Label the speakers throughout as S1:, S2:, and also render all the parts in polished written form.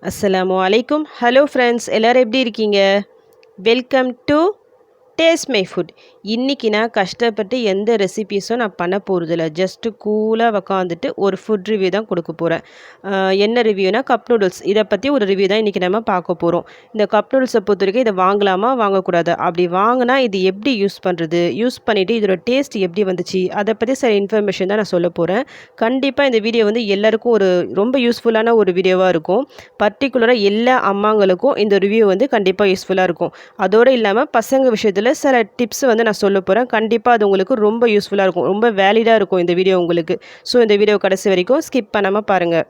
S1: அஸ்ஸலாமு அலைக்கும். Hello friends, எல்லாரும் எப்படி இருக்கீங்க? Welcome to taste my foot. இன்றைக்கி நான் கஷ்டப்பட்டு எந்த ரெசிபீஸும் நான் பண்ண போகிறதில்ல. ஜஸ்ட்டு கூலாக உக்காந்துட்டு ஒரு ஃபுட் ரிவ்யூ தான் கொடுக்க போகிறேன். என்ன ரிவ்யூனா கப் நூடுல்ஸ். இதை பற்றி ஒரு ரிவ்யூ தான் இன்றைக்கி நம்ம பார்க்க போகிறோம். இந்த கப் நூடுல்ஸை பொறுத்த வரைக்கும் இதை வாங்கலாமா வாங்கக்கூடாதா, அப்படி வாங்கினா இது எப்படி யூஸ் பண்ணுறது, யூஸ் பண்ணிவிட்டு இதோட டேஸ்ட் எப்படி வந்துச்சு, அதை பற்றி சில இன்ஃபர்மேஷன் தான் நான் சொல்ல போகிறேன். கண்டிப்பாக இந்த வீடியோ வந்து எல்லாருக்கும் ஒரு ரொம்ப யூஸ்ஃபுல்லான ஒரு வீடியோவாக இருக்கும். பர்டிகுலராக எல்லா அம்மாங்களுக்கும் இந்த ரிவ்யூ வந்து கண்டிப்பாக யூஸ்ஃபுல்லாக இருக்கும். அதோடு இல்லாமல் பசங்க விஷயத்தில் சில டிப்ஸ் வந்து நான் சொல்ல போகிறேன். கண்டிப்பாக அது உங்களுக்கு ரொம்ப யூஸ்ஃபுல்லாக இருக்கும், ரொம்ப வேலிடாக இருக்கும் இந்த வீடியோ உங்களுக்கு. ஸோ இந்த வீடியோ கடைசி வரைக்கும் ஸ்கிப் பண்ணாமல் பாருங்கள்.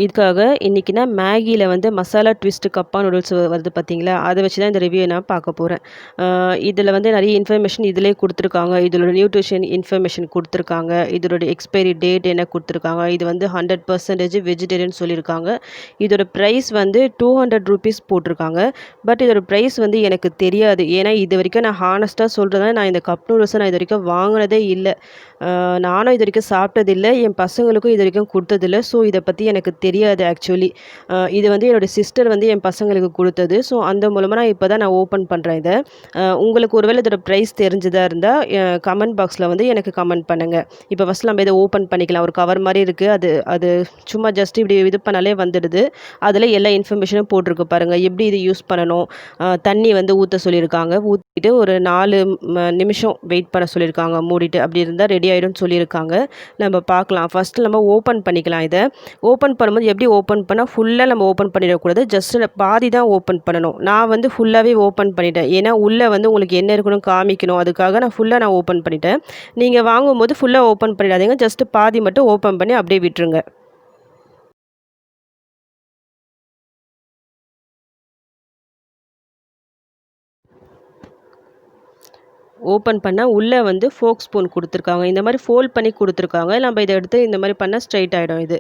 S1: இதுக்காக இன்றைக்கி நான் மேகியில் வந்து மசாலா ட்விஸ்ட்டு கப்பா நூடுல்ஸ் வருது பார்த்தீங்களா, அதை வச்சு தான் இந்த ரிவ்யூ நான் பார்க்க போகிறேன். இதில் வந்து நிறைய இன்ஃபர்மேஷன் இதிலே கொடுத்துருக்காங்க. இதோட நியூட்ரிஷன் இன்ஃபர்மேஷன் கொடுத்துருக்காங்க. இதோட எக்ஸ்பைரி டேட் என்ன கொடுத்துருக்காங்க. இது வந்து 100% வெஜிடேரியன் சொல்லியிருக்காங்க. இதோட ப்ரைஸ் வந்து 200 ரூபீஸ் போட்டிருக்காங்க. பட் இதோட ப்ரைஸ் வந்து எனக்கு தெரியாது. ஏன்னா இது வரைக்கும் நான் ஹானஸ்ட்டாக சொல்கிறேன், நான் இந்த கப் நூடுல்ஸை நான் இது வரைக்கும் வாங்கினதே இல்லை. நானும் இது வரைக்கும் சாப்பிட்டதில்லை, என் பசங்களுக்கும் இது வரைக்கும் கொடுத்ததில்ல. ஸோ இதை பற்றி எனக்கு தெரியாது ஆக்சுவலி. இது வந்து என்னோடய சிஸ்டர் வந்து என் பசங்களுக்கு கொடுத்தது. ஸோ அந்த மூலமாக நான் இப்போ தான் நான் ஓப்பன் பண்ணுறேன் இதை. உங்களுக்கு ஒருவேளை இதோட ப்ரைஸ் தெரிஞ்சதாக இருந்தால் கமெண்ட் பாக்ஸில் வந்து எனக்கு கமெண்ட் பண்ணுங்கள். இப்போ ஃபஸ்ட் நம்ம இதை ஓப்பன் பண்ணிக்கலாம். ஒரு கவர் மாதிரி இருக்குது. அது அது சும்மா ஜஸ்ட் இப்படி இது பண்ணாலே வந்துடுது. அதில் எல்லா இன்ஃபர்மேஷனும் போட்டிருக்கு பாருங்கள். எப்படி இது யூஸ் பண்ணணும், தண்ணி வந்து ஊற்ற சொல்லியிருக்காங்க. ஊற்றிட்டு ஒரு 4 நிமிஷம் வெயிட் பண்ண சொல்லியிருக்காங்க மூடிட்டு. அப்படி இருந்தால் ரெடி ஆகிடும்னு சொல்லியிருக்காங்க. நம்ம பார்க்கலாம். ஃபஸ்ட்டு நம்ம ஓப்பன் பண்ணிக்கலாம். இதை ஓப்பன் பண்ணும்போது எப்படி ஓப்பன் பண்ணால் ஃபுல்லாக நம்ம ஓப்பன் பண்ணிடக்கூடாது. ஜஸ்ட் பாதி தான் ஓப்பன் பண்ணணும். நான் வந்து ஃபுல்லாகவே ஓப்பன் பண்ணிட்டேன். ஏன்னா உள்ளே வந்து உங்களுக்கு என்ன இருக்கணும் காமிக்கணும், அதுக்காக நான் ஃபுல்லாக ஓப்பன் பண்ணிட்டேன். நீங்கள் வாங்கும்போது ஃபுல்லாக ஓப்பன் பண்ணிடாதீங்க. ஜஸ்ட்டு பாதி மட்டும் ஓப்பன் பண்ணி அப்படியே விட்டுருங்க. ஓப்பன் பண்ணால் உள்ளே வந்து ஃபோக் ஸ்பூன் கொடுத்துருக்காங்க. இந்த மாதிரி ஃபோல்ட் பண்ணி கொடுத்துருக்காங்க. நம்ம இதை எடுத்து இந்த மாதிரி பண்ணால் ஸ்ட்ரைட் ஆகிடும் இது.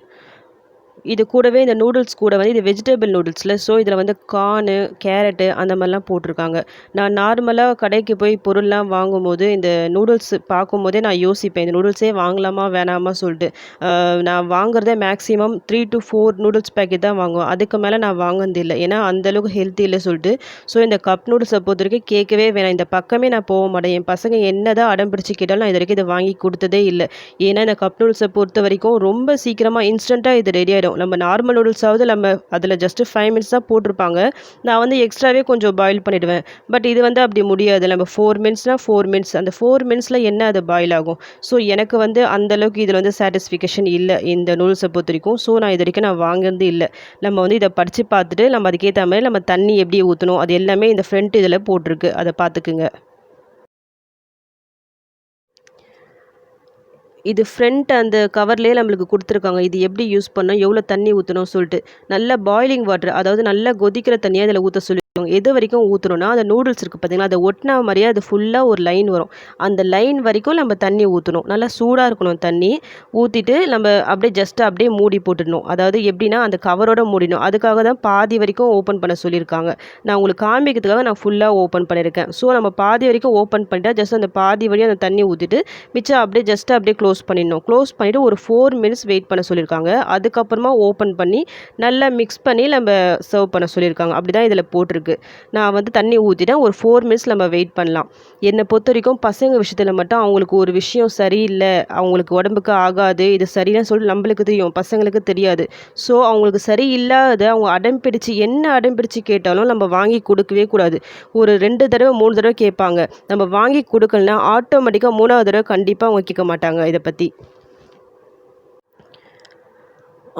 S1: இது கூடவே இந்த நூடுல்ஸ் கூட வந்து இது வெஜிடபிள் நூடுல்ஸில். ஸோ இதில் வந்து கார்னு, கேரட்டு அந்த மாதிரிலாம் போட்டிருக்காங்க. நான் நார்மலாக கடைக்கு போய் பொருள்லாம் வாங்கும்போது இந்த நூடுல்ஸ் பார்க்கும்போதே நான் யோசிப்பேன், இந்த நூடுல்ஸே வாங்கலாமா வேணாமா சொல்லிட்டு. நான் வாங்குறதே மேக்ஸிமம் 3 to 4 நூடுல்ஸ் பேக்கெட் தான் வாங்குவேன். அதுக்கு மேலே நான் வாங்கினதில்லை. ஏன்னா அந்தளவுக்கு ஹெல்த்தி இல்லை சொல்லிட்டு. ஸோ இந்த கப் நூடுல்ஸை பொறுத்த வரைக்கும் கேட்கவே வேணாம். இந்த பக்கமே நான் போக மாட்டேன். என் பசங்க என்ன தான் அடம் பிடிச்சி கேட்டாலும் நான் இது வரைக்கும் இதை வாங்கி கொடுத்ததே இல்லை. ஏன்னா இந்த கப் நூடுல்ஸை பொறுத்த வரைக்கும் ரொம்ப சீக்கிரமாக இன்ஸ்டண்ட்டாக இது ரெடி ஆகிடும். நம்ம நார்மல் நூடுல்ஸாவது நம்ம அதில் ஜஸ்ட்டு 5 மினிட்ஸ் தான் போட்டிருப்பாங்க. நான் வந்து எக்ஸ்ட்ராவே கொஞ்சம் பாயில் பண்ணிவிடுவேன். பட் இது வந்து அப்படி முடியாது. நம்ம 4 மினிட்ஸ்னால் 4 மினிட்ஸ், அந்த 4 மினிட்ஸில் என்ன அது பாயில் ஆகும். ஸோ எனக்கு வந்து அந்தளவுக்கு இதில் வந்து சாட்டிஸ்ஃபிகேஷன் இல்லை இந்த நூடுல்ஸை பொறுத்த வரைக்கும். ஸோ நான் இது வரைக்கும் நான் வாங்குறது இல்லை. நம்ம வந்து இதை படித்து பார்த்துட்டு நம்ம அதுக்கேற்ற மாதிரி நம்ம தண்ணி எப்படி ஊற்றணும் அது எல்லாமே இந்த ஃப்ரண்ட் இதில் போட்டிருக்கு. அதை பார்த்துக்குங்க. இது ஃப்ரண்ட் அந்த கவர்லேயே நம்மளுக்கு கொடுத்துருக்காங்க. இது எப்படி யூஸ் பண்ணணும், எவ்வளோ தண்ணி ஊற்றணும் சொல்லிட்டு. நல்ல பாயிலிங் வாட்டர், அதாவது நல்லா கொதிக்கிற தண்ணியை அதில் ஊற்ற சொல்லி எது வரைக்கும் ஊற்றணும்னா அந்த நூடுல்ஸ் இருக்குது பார்த்தீங்களா, அதை ஒட்டினா மாதிரியே அது ஃபுல்லாக ஒரு லைன் வரும். அந்த லைன் வரைக்கும் நம்ம தண்ணி ஊற்றணும். நல்லா சூடாக இருக்கணும் தண்ணி. ஊற்றிட்டு நம்ம அப்படியே ஜஸ்ட்டு அப்படியே மூடி போட்டுடணும். அதாவது எப்படின்னா அந்த கவரோட மூடிடணும். அதுக்காக தான் பாதி வரைக்கும் ஓப்பன் பண்ண சொல்லியிருக்காங்க. நான் உங்களுக்கு காமிக்கிறதுக்காக நான் ஃபுல்லாக ஓப்பன் பண்ணியிருக்கேன். ஸோ நம்ம பாதி வரைக்கும் ஓப்பன் பண்ணிட்டா ஜஸ்ட் அந்த பாதி வழியாக அந்த தண்ணி ஊற்றிட்டு மிச்சம் அப்படியே ஜஸ்ட் அப்படியே க்ளோஸ் பண்ணிடணும். க்ளோஸ் பண்ணிவிட்டு ஒரு 4 மினிட்ஸ் வெயிட் பண்ண சொல்லியிருக்காங்க. அதுக்கப்புறமா ஓப்பன் பண்ணி நல்லா மிக்ஸ் பண்ணி நம்ம சர்வ் பண்ண சொல்லியிருக்காங்க. அப்படி தான் இதில் போட்டிருக்கு. நான் வந்து தண்ணி ஊற்றிட்டேன். ஒரு 4 மினிட்ஸ் நம்ம வெயிட் பண்ணலாம். என்னை பொறுத்த வரைக்கும் பசங்க விஷயத்தில் மட்டும் அவங்களுக்கு ஒரு விஷயம் சரியில்லை, அவங்களுக்கு உடம்புக்கு ஆகாது, இது சரியில்லைன்னு சொல்லி நம்மளுக்கு தெரியும், பசங்களுக்கு தெரியாது. ஸோ அவங்களுக்கு சரியில்லாத அவங்க அடம் பிடிச்சு என்ன அடம் பிடிச்சு கேட்டாலும் நம்ம வாங்கி கொடுக்கவே கூடாது. ஒரு 2 தடவை 3 தடவை கேட்பாங்க. நம்ம வாங்கி கொடுக்கலனா ஆட்டோமேட்டிக்காக 3வது தடவை கண்டிப்பாக அவங்க கேட்க மாட்டாங்க. இதை பற்றி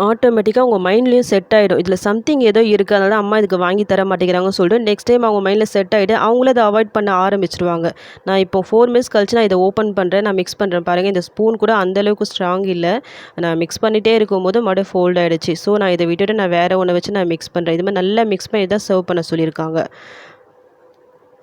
S1: ஆட்டோமேட்டிக்காக அவங்க மைண்ட்லேயும் செட் ஆகிடும். இதில் சம்திங் ஏதோ இருக்குது, அதனால அம்மா இதுக்கு வாங்கி தர மாட்டேங்கிறாங்கன்னு சொல்லிட்டு நெக்ஸ்ட் டைம் அவங்க மைண்டில் செட் ஆகிட்டு அவங்களே அதை அவாய்ட் பண்ண ஆரம்பிச்சிருவாங்க. நான் இப்போ 4 மினிட்ஸ் கழிச்சு நான் இதை ஓப்பன் பண்ணுறேன், நான் மிக்ஸ் பண்ணுறேன் பாருங்கள். இந்த ஸ்பூன் கூட அந்தளவுக்கு ஸ்ட்ராங் இல்லை. நான் மிக்ஸ் பண்ணிகிட்டே இருக்கும்போது மறுபடியும் ஃபோல்ட் ஆகிடுச்சு. ஸோ நான் இதை விட்டுட்டு நான் வேறு ஒன்றை வச்சு நான் மிக்ஸ் பண்ணுறேன். இது மாதிரி நல்லா மிக்ஸ் பண்ணி தான் சர்வ் பண்ண சொல்லியிருக்காங்க.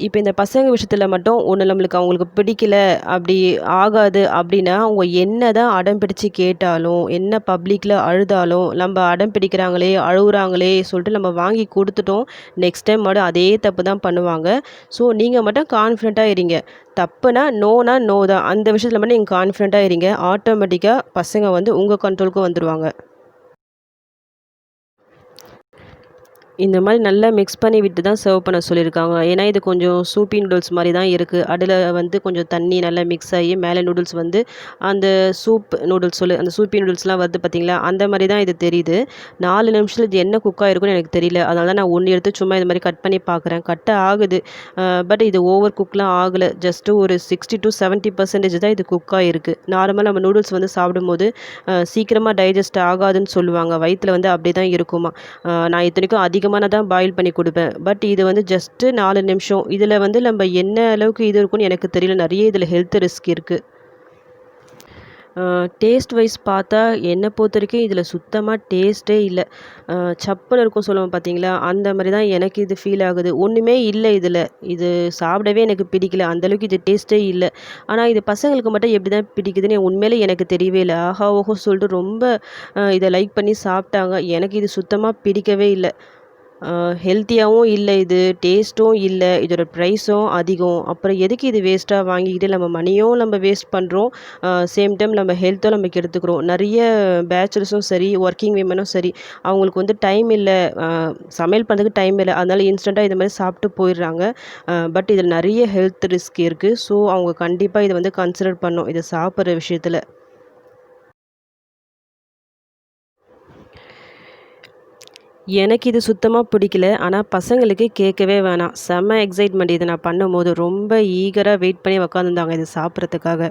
S1: இப்ப இந்த பசங்க விஷயத்துல மட்டும் ஒண்ணு நம்மளுக்கு அவங்களுக்கு பிடிக்கல, அப்படி ஆகாது அப்படின்னா, அவங்க என்னதான் அடம் பிடிச்சு கேட்டாலும், என்ன பப்ளிக்ல அழுதாலும், "நம்ப அடம் பிடிக்கிறாங்களே, அழுவுறாங்களே" சொல்லிட்டு நம்ம வாங்கி குடுத்துட்டோம். நெக்ஸ்ட் டைம் மறுபடியும் அதே தப்பு தான் பண்ணுவாங்க. ஸோ நீங்க மட்டும் கான்ஃபிடென்ட்டா இருங்க. தப்புனா, நோனா நோ தான். அந்த விஷயத்துல மட்டும் நீங்க கான்ஃபிடென்ட்டா இருங்க. ஆட்டோமேட்டிக்கா பசங்க வந்து உங்க கண்ட்ரோலுக்கு வந்துருவாங்க. இந்த மாரி நல்லா மிக்ஸ் பண்ணி விட்டு தான் சர்வ் பண்ண சொல்லியிருக்காங்க. ஏன்னா, இது கொஞ்சம் சூப்பி நூடுல்ஸ் மாரி தான் இருக்கு. அதுல வந்து கொஞ்சம் தண்ணி நல்லா மிக்ஸ் ஆகி, மேல நூடுல்ஸ் வந்து அந்த சூப் நூடுல்ஸ் அந்த சூப்பி நூடுல்ஸ்லாம் வருது பார்த்தீங்களா? அந்த மாரி தான் இது தெரியுது. 4 நிமிஷத்துல இது என்ன குக் ஆயிருக்கும்னு எனக்கு தெரியல. அதனால தான் நான் 1 எடுத்து சும்மா இது மாரி கட் பண்ணி பார்க்குறேன். கட் ஆகுது. பட் இது ஓவர் குக்லாம் ஆகல. ஜஸ்ட் ஒரு 60 to 70% தான் இது குக் ஆயிருக்கு. நார்மலா நம்ம நூடுல்ஸ் வந்து சாப்பிடும்போது, சீக்கிரமா டைஜஸ்ட் ஆகாதுன்னு சொல்லுவாங்க. வயித்துல வந்து அப்படியே தான் இருக்குமா. நான் இத்தனைக்கும் அதிகமான தான் பாயில் பண்ணி குடுப்பேன். பட் இது வந்து ஜஸ்ட்டு 4 நிமிஷம். இதில வந்து நம்ம என்ன அளவுக்கு இது இருக்குன்னு எனக்கு தெரியல. நெறைய இதில ஹெல்த் ரிஸ்க் இருக்கு. டேஸ்ட் வைஸ் பார்த்தா என்ன பொறுத்தவரைக்கும் இதில சுத்தமா டேஸ்ட்டே இல்ல. சப்புன்னு இருக்கும் சொல்லுவோம் பார்த்தீங்களா? அந்த மாரி தான் எனக்கு இது ஃபீல் ஆகுது. ஒண்ணுமே இல்ல இதில. இது சாப்பிடவே எனக்கு பிடிக்கல. அந்த அளவுக்கு இது டேஸ்ட்டே இல்ல. ஆனா இது பசங்களுக்கு மட்டும் எப்படி தான் பிடிக்குதுன்னு உண்மையிலே எனக்கு தெரியவே இல்ல. ஆஹா! ஓஹோ! சொல்லிட்டு ரொம்ப இத லைக் பண்ணி சாப்ட்டாங்க. எனக்கு இது சுத்தமா பிடிக்கவே இல்ல. ஹெல்த்தியாவும் இல்ல இது. டேஸ்ட்டும் இல்ல. இதோட ப்ரைஸும் அதிகம். அப்புறம் எதுக்கு இது வேஸ்ட்டா வாங்கிக்கிட்டு நம்ம மணியும் நம்ம வேஸ்ட் பண்றோம். சேம் டைம் நம்ம ஹெல்த்தும் நம்ம கெடுத்துக்கிறோம். நெறைய பேச்சுலர்ஸும் சரி, ஒர்க்கிங் விமனும் சரி, அவங்களுக்கு வந்து டைம் இல்ல. அ சமையல் பண்ணுறதுக்கு டைம் இல்ல. அதனால இன்ஸ்டன்ட்டா இது மாரி சாப்பிட்டு போயிடுறாங்க. பட் இதில நெறைய ஹெல்த் ரிஸ்க் இருக்கு. ஸோ அவங்க கண்டிப்பா இத வந்து கன்சிடர் பண்ணணும். இத சாப்பிடுற விஷயத்துல. எனக்கு இது சுத்தமா பிடிக்கல. ஆனா பசங்களுக்கு கேட்கவே வேணாம். செம்ம எக்ஸைட்மெண்ட் இத நான் பண்ணும்போது. ரொம்ப ஈகரா வெயிட் பண்ணி உட்காந்துருந்தாங்க இத சாப்பிடறதுக்காக.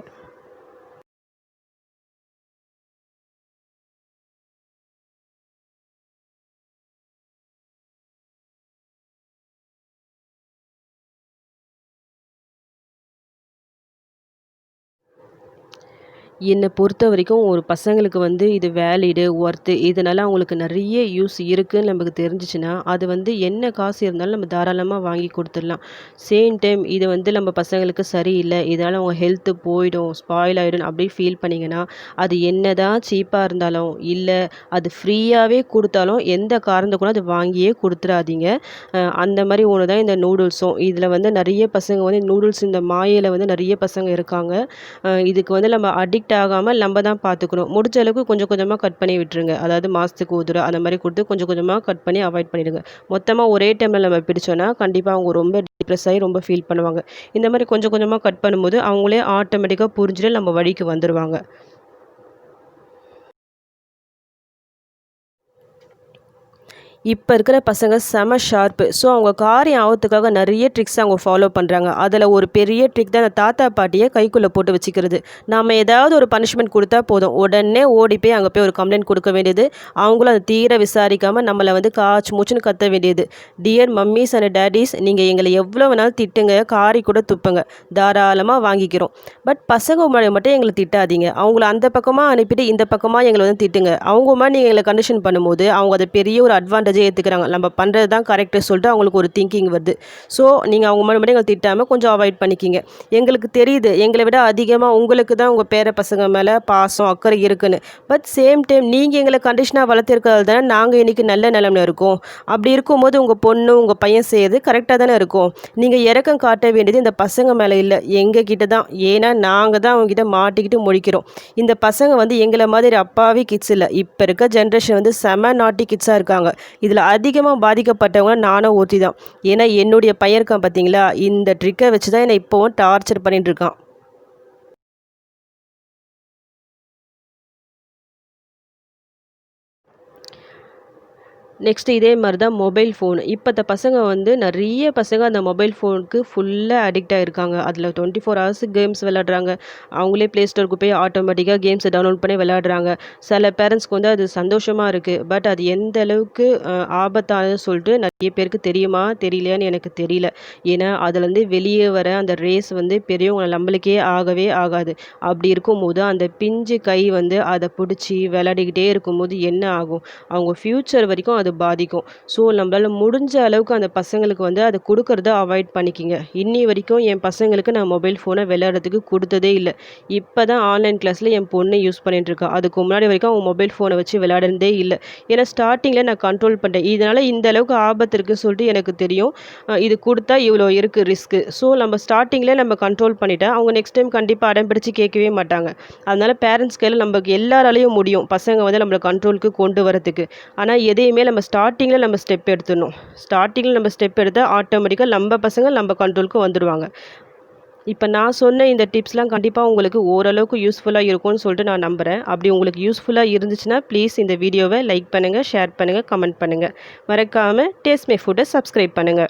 S1: என்ன பொறுத்தவரைக்கும் ஒரு பசங்களுக்கு வந்து இது வேலிடு, ஒர்த்து இதனால அவங்களுக்கு நெறைய யூஸ் இருக்குன்னு நமக்கு தெரிஞ்சுச்சுன்னா, அது வந்து என்ன காசு இருந்தாலும் நம்ம தாராளமா வாங்கி குடுத்துடலாம். சேம் டைம் இது வந்து நம்ம பசங்களுக்கு சரியில்ல, இதனால அவங்க ஹெல்த் போயிடும், ஸ்பாயில் ஆயிடும் அப்படி ஃபீல் பண்ணீங்கன்னா, அது என்னதான் சீப்பா இருந்தாலும், இல்ல அது ஃப்ரீயாவே குடுத்தாலும் எந்த காரணத்த கூட அத வாங்கியே குடுத்துறாதீங்க. அந்த மாரி ஒண்ணு தான் இந்த நூடுல்ஸும். இதுல வந்து நெறைய பசங்க வந்து நூடுல்ஸ் இந்த மாயையில வந்து நெறைய பசங்க இருக்காங்க. இதுக்கு வந்து நம்ம அடிக்ட் ஆகாம நம்ம தான் பார்த்துக்கணும். முடிஞ்ச அளவுக்கு கொஞ்சம் கொஞ்சமா கட் பண்ணி விட்டுருங்க. அதாவது மாசத்துக்கு ஒரு தடவ அந்த மாரி குடுத்து கொஞ்சம் கொஞ்சமா கட் பண்ணி அவாய்ட் பண்ணிடுங்க. மொத்தமா ஒரே டைம்ல நம்ம பிடிச்சோம்னா, கண்டிப்பா அவங்க ரொம்ப டிப்ரஸ் ஆயி ரொம்ப ஃபீல் பண்ணுவாங்க. இந்த மாரி கொஞ்சம் கொஞ்சமா கட் பண்ணும்போது, அவங்களே ஆட்டோமேட்டிக்கா புரிஞ்சுட்டு நம்ம வழிக்கு வந்துருவாங்க. இப்ப இருக்கிற பசங்க செம ஷார்ப்பு. ஸோ, அவங்க காரியம் ஆவறதுக்காக நெறைய ட்ரிக்ஸ் அவங்க ஃபாலோ பண்றாங்க. அதுல ஒரு பெரிய ட்ரிக் தான் அந்த தாத்தா, பாட்டிய கைக்குள்ள போட்டு வச்சுக்கிறது. நாம ஏதாவது ஒரு பனிஷ்மென்ட் குடுத்தா போதும். உடனே ஓடி போய் அங்க போய் ஒரு கம்ப்ளைண்ட் குடுக்க வேண்டியது. அவங்களும் அத தீர விசாரிக்காம நம்மள வந்து காச்சு மூச்சுன்னு கத்த வேண்டியது. டியர் மம்மீஸ் அண்ட் டாடீஸ் நீங்க எங்கள எவ்வளோ வேணாலும் திட்டுங்க, காரி கூட துப்புங்க. தாராளமா வாங்கிக்கிறோம். பட் பசங்க முன்னாடி மட்டும் எங்கள திட்டாதீங்க. அவங்கள அந்த பக்கமா அனுப்பிட்டு இந்த பக்கமா எங்கள வந்து திட்டுங்க. அவங்க முன்னாடி நீங்க எங்கள கண்டிஷன் பண்ணும்போது, அவங்க அத பெரிய ஒரு அட்வான்டேஜா ஏத்துக்கிறாங்க. நம்ம பண்றது தான் கரெக்ட்டு சொல்லிட்டு அவங்களுக்கு ஒரு திங்கிங் வருது. ஸோ, நீங்க அவங்க முன்னாடி மட்டும் எங்கள திட்டாம கொஞ்சம் அவாய்ட் பண்ணிக்கிங்க. எங்களுக்கு தெரியுது, எங்கள விட அதிகமா உங்களுக்கு தான் உங்க பேர பசங்க மேல பாசம், அக்கறை இருக்குன்னு. பட் சேம் டைம் நீங்க எங்கள கண்டிஷனா வளர்த்திருக்கிறதால தானே நாங்க இன்னைக்கு நல்ல நிலைமையில இருக்கோம். அப்படி இருக்கும்போது உங்க பொண்ணு, உங்க பையன் செய்றது கரெக்ட்டா தானே இருக்கும். நீங்க இரக்கம் காட்ட வேண்டியது இந்த பசங்க மேல இல்ல, எங்க கிட்ட தான். ஏன்னா, நாங்க தான் அவங்க கிட்ட மாட்டிக்கிட்டு முழிக்கிறோம். இந்த பசங்க வந்து எங்கள மாதிரி அப்பாவி கிட்ஸ் இல்ல. இப்ப இருக்க ஜெனரேஷன் வந்து செம நாட்டி கிட்ஸா இருக்காங்க. இதுல அதிகமா பாதிக்கப்பட்டவங்க நானும் ஒருத்தி தான். ஏன்னா, என்னுடைய பையன் இருக்கான் பார்த்தீங்களா, இந்த ட்ரிக்க வச்சு தான் என்ன இப்பவும் டார்ச்சர் பண்ணிட்டு இருக்கான். நெக்ஸ்ட் இதே மாரி தான் மொபைல் ஃபோன். இப்பத்த பசங்க வந்து நெறைய பசங்க அந்த மொபைல் ஃபோனுக்கு ஃபுல்லா அடிக்ட் ஆயிருக்காங்க. அதில 24 ஹவர்ஸ் கேம்ஸ் விளையாடுறாங்க. அவங்களே Play Storeக்கு போய் ஆட்டோமேட்டிக்கா கேம்ஸ டவுன்லோட் பண்ணி விளையாடுறாங்க. சில பேரண்ட்ஸ்க்கு வந்து அது சந்தோஷமா இருக்கு. பட் அது எந்த அளவுக்கு ஆபத்தானதுன்னு சொல்லிட்டு நெறைய பேருக்கு தெரியுமா? தெரியலையான்னு எனக்கு தெரியல. ஏன்னா, அதுலேருந்து வெளியே வர அந்த ரேஸ் வந்து பெரியவங்க நம்மளுக்கே ஆகவே ஆகாது. அப்படி இருக்கும்போது அந்த பிஞ்சு கை வந்து அத புடிச்சு விளையாடிக்கிட்டே இருக்கும்போது என்ன ஆகும்? அவங்க ஃப்யூச்சர் வரைக்கும் அது பாதிக்கும். ஸோ நம்மளால முடிஞ்ச அளவுக்கு அந்த பசங்களுக்கு வந்து அத குடுக்கறத அவாய்ட் பண்ணிக்கிங்க. இன்னி வரைக்கும் என் பசங்களுக்கு நான் மொபைல் ஃபோன விளையாடுறதுக்கு குடுத்ததே இல்ல. இப்ப தான் ஆன்லைன் கிளாஸ்ல என் பொண்ணு யூஸ் பண்ணிட்டுருக்கா. அதுக்கு முன்னாடி வரைக்கும் அவ மொபைல் ஃபோன வச்சு விளையாடுனதே இல்ல. ஏன்னா ஸ்டார்ட்டிங்ல நான் கண்ட்ரோல் பண்ணிட்டேன். இதனால இந்த அளவுக்கு ஆபத்து இருக்குன்னு சொல்லிட்டு எனக்கு தெரியும். இது குடுத்தா இவ்வளோ இருக்கு ரிஸ்க்கு. ஸோ நம்ம ஸ்டார்ட்டிங்லயே நம்ம கண்ட்ரோல் பண்ணிட்டா, அவங்க நெக்ஸ்ட் டைம் கண்டிப்பா அடம் பிடிச்சு கேட்கவே மாட்டாங்க. அதனால பேரண்ட்ஸ் கையில நமக்கு எல்லாராலயும் முடியும். பசங்க வந்து நம்மள கண்ட்ரோலுக்கு கொண்டு வரதுக்கு. ஆனா எதையுமே நம்ம ஸ்டார்ட்டிங்ல நம்ம ஸ்டெப் எடுத்துடணும். ஸ்டார்ட்டிங்ல நம்ம ஸ்டெப் எடுத்தா ஆட்டோமேட்டிக்கா நம்ம பசங்க நம்ம கண்ட்ரோலுக்கு வந்துருவாங்க. இப்ப நான் சொன்ன இந்த டிப்ஸ்லாம் கண்டிப்பா உங்களுக்கு ஓரளவுக்கு யூஸ்ஃபுல்லா இருக்கும்னு சொல்லிட்டு நான் நம்புறேன். அப்படி உங்களுக்கு யூஸ்ஃபுல்லா இருந்துச்சுன்னா, ப்ளீஸ் இந்த வீடியோவ லைக் பண்ணுங்க, ஷேர் பண்ணுங்க, கமெண்ட் பண்ணுங்க. மறக்காம டேஸ்ட் மை ஃபுட்ட சப்ஸ்கிரைப் பண்ணுங்க.